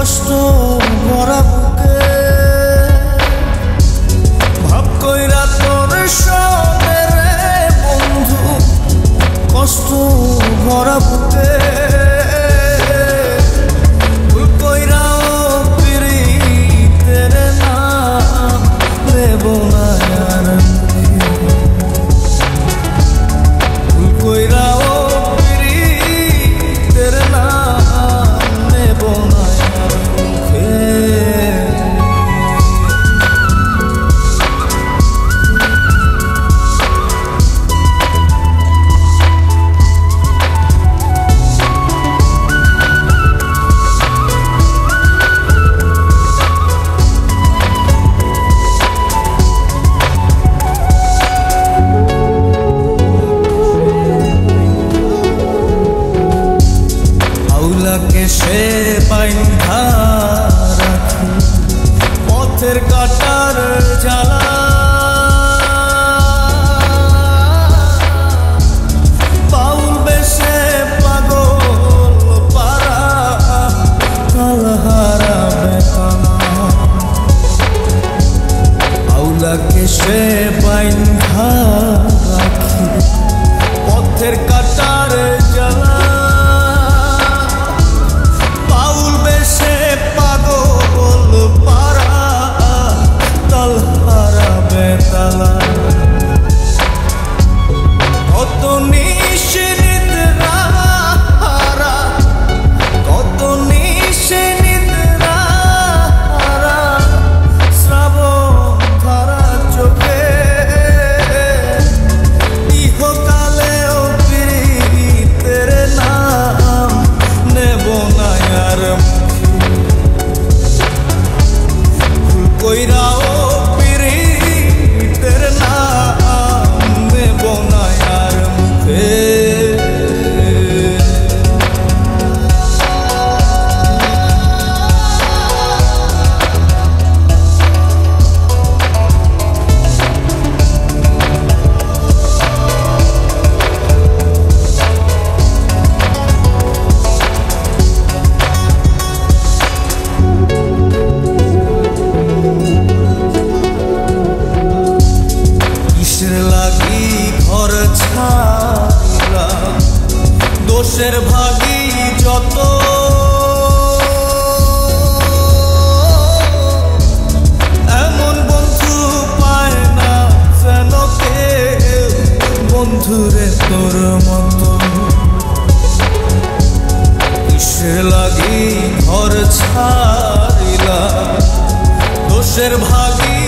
কষ্ট ভরা বুকে ভাব কইরা তোর সঙ্গে রে বন্ধু কষ্ট ভরা বুকে ভুল কইরাও পিরিতের নাম নেব না আর ভুল কইরাও পিরিতের নাম নেব না আর মুখে আউলাকে সে বাইন্ধা রাখি পথের কাটার জ্বালা বাউল বেশে পাগল পারা কালহারা বেতানা আউলাকে সে বাইন্ধা রাখি পথের কাটার জ্বালা কত নিশে নিদ্রাহারা কত নিশে নিদ্রাহারা শ্রাবণ ধারা চোখে ইহকালেও পিরিতের নাম নেব না আর ভুল কইরাও পিরিতের নাম নেব না আর মুখে লাগি ঘর ছাড়লাম দোষের ভাগী যত এমন বন্ধু পায় না যেন কেউ বন্ধুরে তোর মতো কিসের লাগি ঘর ছাড়লাম দোষের ভাগী